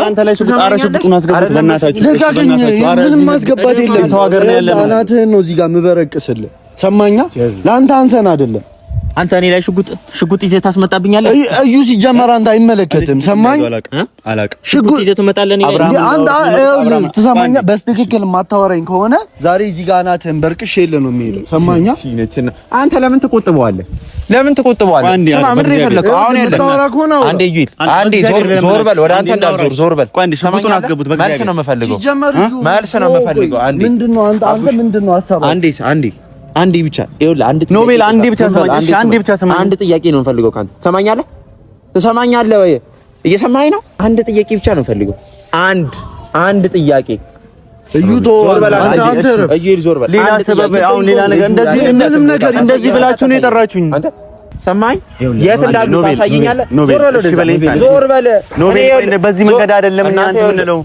አንተ ላይ ሽጉጡን አስገቡት በእናታችሁ ልቀቀኝ ምንም ማስገባት የለም ሰው ሀገር ነው ያለነው አናትህን ነው እዚህ ጋር ምበረቅስልህ ሰማኛ ለአንተ አንሰን አይደለም አንተ እኔ ላይ ሽጉጥ ይዘህ ታስመጣብኛለህ እዩ ሲጀመር አንተ አይመለከትም ሰማኝ አላቅ ሽጉጥ ይዘህ ትመጣለህ አንተ ተሰማኛ በስትክክል ማታወራኝ ከሆነ ዛሬ እዚህ ጋር አናትህን በርቅሽ የለ ነው የሚሄደው ሰማኛ አንተ ለምን ትቆጥበዋለህ ስማ ምን ይፈልከው አሁን ያለ አንዴ ይል አንዴ ዞር በል ወደ አንተ እንዳልዞር ዞር በል ሽጉጡን አስገቡት መልስ ነው የምፈልገው አንዴ ምንድነው አንተ ምንድነው ሐሳብ አንዴ ብቻ ይኸውልህ ኖቤል አንዴ ብቻ ሰማኝ እሺ አንዴ ብቻ ሰማኝ አንድ ጥያቄ ነው የምፈልገው ካንተ ትሰማኛለህ ወይ እየሰማኸኝ ነው አንድ ጥያቄ ብቻ ነው የምፈልገው አንድ ጥያቄ ዞር በል ሌላ ሰበብ አሁን ሌላ ነገር እንደዚህ ምንም ነገር እንደዚህ ብላችሁ ነው የጠራችሁኝ አንተ ሰማኝ የት እንዳሉ ታሳየኛለህ ዞር በል ኖቤል በዚህ መንገድ አይደለም እናንተ ምንለው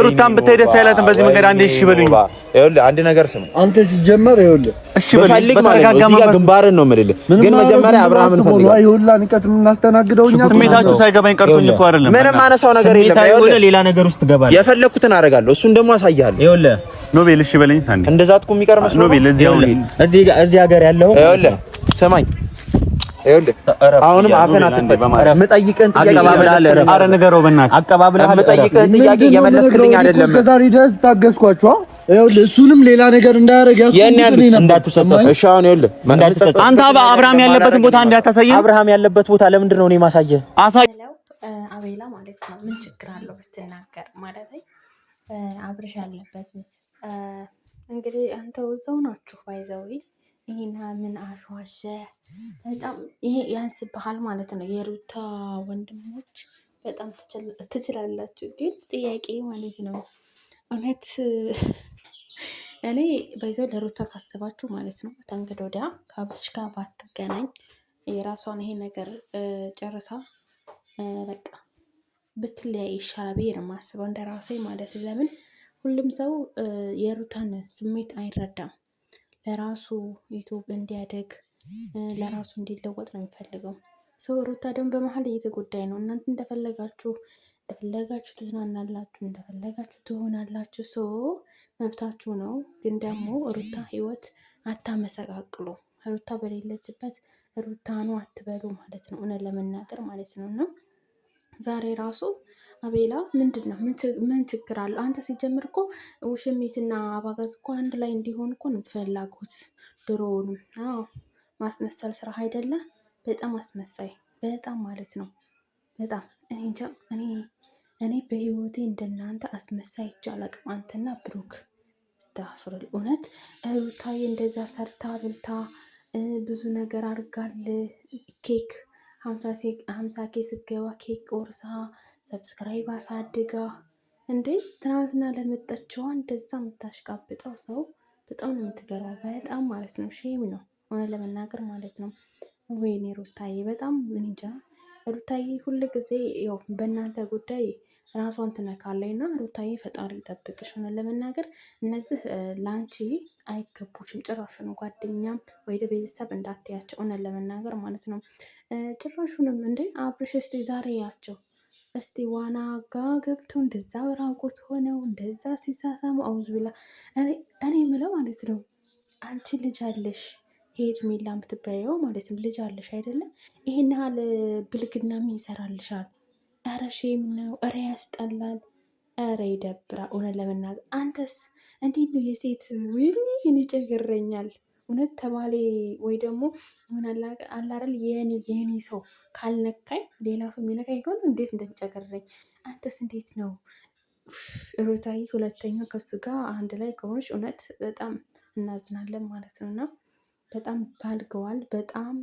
ሩታን ብታይ ደስ አይላትም በዚህ መንገድ አንዴ እሺ በሉኝ ይኸውልህ አንድ ነገር ስማ አንተ ሲጀመር ይኸውልህ እሺ በፈልግ ማለት ነው እዚህ ጋር ግንባርን ነው የምልህ ግን መጀመሪያ አብርሃምን ፈልግ ይኸውልህ ንቀት እናስተናግደው እኛ ስሜታችሁ ሳይገባኝ ቀርቶኝ እኮ አይደለም ምንም አነሳው ነገር የለም ይኸውልህ ሌላ ነገር ውስጥ ትገባለህ የፈለኩትን አደርጋለሁ እሱን ደግሞ አሳያለሁ ይኸውልህ ኖቤል እሺ በለኝ ሳንዴ እንደዛትኩ የሚቀር መስሎ ኖቤል እዚህ ሀገር ያለው ይኸውልህ ስማኝ ይኸውልህ አሁንም አፈን አትፈል የምጠይቅህን ጥያቄ ኧረ ንገረው በእናትህ አቀባብለህ የምጠይቅህን ጥያቄ እየመለስክልኝ አይደለም እስከዛሬ ድረስ ታገስኳችሁ ይኸውልህ እሱንም ሌላ ነገር እንዳያደርግ ያስፈልግልኝ እንዳትጸጸት እሺ አሁን ይኸውልህ አንተ አብርሃም ያለበትን ቦታ እንዳታሳየኝ አብርሃም ያለበት ቦታ ለምንድን ነው እኔ ማሳየህ አቤላ ማለት ነው ምን ችግር አለው ብትናገር ማለት አብርሽ ያለበት ቤት እንግዲህ አንተ ወዛው ናችሁ ባይዘው ይሄና ምን አሽዋሸ በጣም ይሄ ያንስብሃል ማለት ነው የሩታ ወንድሞች በጣም ትችላላችሁ ግን ጥያቄ ማለት ነው እውነት እኔ ባይዘው ለሩታ ካሰባችሁ ማለት ነው ተንግዶ ወዲያ ከአብርሽ ጋር ባትገናኝ የራሷን ይሄ ነገር ጨርሳ በቃ ብትለያይ ይሻላል ብዬ ነው የማስበው እንደራሴ ማለት ለምን ሁሉም ሰው የሩታን ስሜት አይረዳም ለራሱ ዩቲዩብ እንዲያደግ ለራሱ እንዲለወጥ ነው የሚፈልገው ሰው ሩታ ደግሞ በመሀል እየተጎዳይ ነው እናንተ እንደፈለጋችሁ ትዝናናላችሁ እንደፈለጋችሁ ትሆናላችሁ ሰው መብታችሁ ነው ግን ደግሞ ሩታ ህይወት አታመሰቃቅሉ ሩታ በሌለችበት ሩታ ነው አትበሉ ማለት ነው እውነት ለመናገር ማለት ነውና ዛሬ ራሱ አቤላ ምንድነው ምን ችግር አለው አንተ ሲጀምር እኮ ውሽሚትና አባጋዝ እኮ አንድ ላይ እንዲሆን እኮ ነው ፍላጎት ድሮውንም ማስመሰል ስራ አይደለ በጣም አስመሳይ በጣም ማለት ነው በጣም እኔ በህይወቴ እንደናንተ አስመሳይ ይቻላል አንተና ብሩክ ስታፍርል እውነት ሩታዬ እንደዛ ሰርታ ብልታ ብዙ ነገር አርጋል ኬክ 50K ስገባ ኬክ ቆርሳ ሰብስክራይብ አሳድጋ እንዴ ትናንትና ለመጣችው እንደዛ የምታሽቃብጠው ሰው በጣም ነው የምትገራው በጣም ማለት ነው ሼም ነው ማለት ለመናገር ማለት ነው ወይኔ ሩታዬ በጣም እንጃ ሩታዬ ሁሉ ጊዜ ያው በእናንተ ጉዳይ ራሷን ትነካለይና ሩታዬ ፈጣሪ ይጠብቅሽ ነው ለመናገር እነዚህ ላንቺ አይገቡሽም ጭራሹን ጓደኛም ወይ ቤተሰብ እንዳትያቸው ነው ለመናገር ማለት ነው ጭራሹንም እንዴ አብርሽ እስቲ ዛሬ ያቸው እስቲ ዋና ጋር ገብተው እንደዛ ራቁት ሆነው እንደዛ ሲሳሳሙ አውዝ ቢላ እኔ ምለው ማለት ነው አንቺ ልጅ አለሽ ሄርሜላ የምትባየው ማለት ነው ልጅ አለሽ አይደለም ይሄን ያህል ብልግና ምን ይሰራልሻል ኧረ ሼም ነው ኧረ ያስጠላል ኧረ ይደብራ እውነት ለመናገር አንተስ እንዴት ነው የሴት ወይኔ እኔ ጨገረኛል እውነት ተባለ ወይ ደግሞ ምን አላረል የኔ ሰው ካልነካኝ ሌላ ሰው የሚነካኝ ከሆነ እንዴት እንደሚጨገረኝ አንተስ እንዴት ነው ሩታዬ ሁለተኛ ከሱ ጋር አንድ ላይ ከሆንሽ እውነት በጣም እናዝናለን ማለት ነውና በጣም ባልገዋል በጣም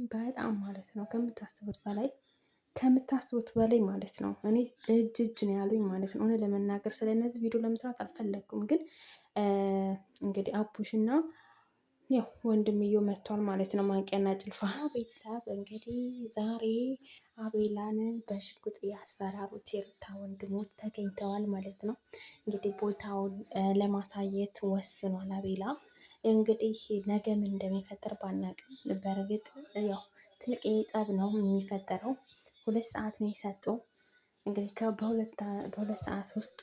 ማለት ነው ከምታስቡት በላይ ማለት ነው እኔ እጅ ነው ያሉኝ ማለት ነው ለመናገር ስለነዚህ ቪዲዮ ለመስራት አልፈለኩም ግን እንግዲህ አቡሽና ያው ወንድምየው መጥቷል ማለት ነው ማንቂያና ጭልፋ ቤተሰብ እንግዲህ ዛሬ አቤላን በሽጉጥ ያስፈራሩት የሩታ ወንድሞች ተገኝተዋል ማለት ነው እንግዲህ ቦታውን ለማሳየት ወስኗል አቤላ እንግዲህ ነገ ምን እንደሚፈጠር ባናቅም በርግጥ ያው ትልቅ ጸብ ነው የሚፈጠረው 2 ሰዓት ነው የሰጠው እንግዲህ በሁለት ሰዓት ውስጥ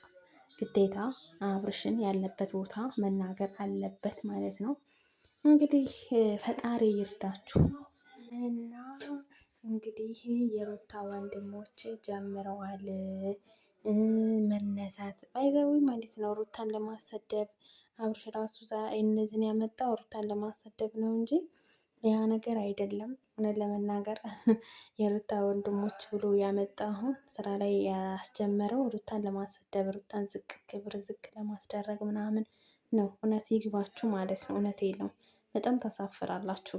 ግዴታ አብርሽን ያለበት ቦታ መናገር አለበት ማለት ነው። እንግዲህ ፈጣሪ ይርዳችሁ እና እንግዲህ የሩታ ወንድሞች ጀምረዋል መነሳት ባይዘዊ ማለት ነው። ሩታን ለማሰደብ አብርሽ ራሱ እነዚህን ያመጣው ሩታን ለማሰደብ ነው እንጂ ያ ነገር አይደለም። እውነት ለመናገር የሩታ ወንድሞች ብሎ ያመጣ አሁን ስራ ላይ ያስጀመረው ሩታን ለማሰደብ ሩታን ዝቅ ክብር ዝቅ ለማስደረግ ምናምን ነው። እውነት ይግባችሁ ማለት ነው። እውነቴ ነው። በጣም ታሳፍራላችሁ።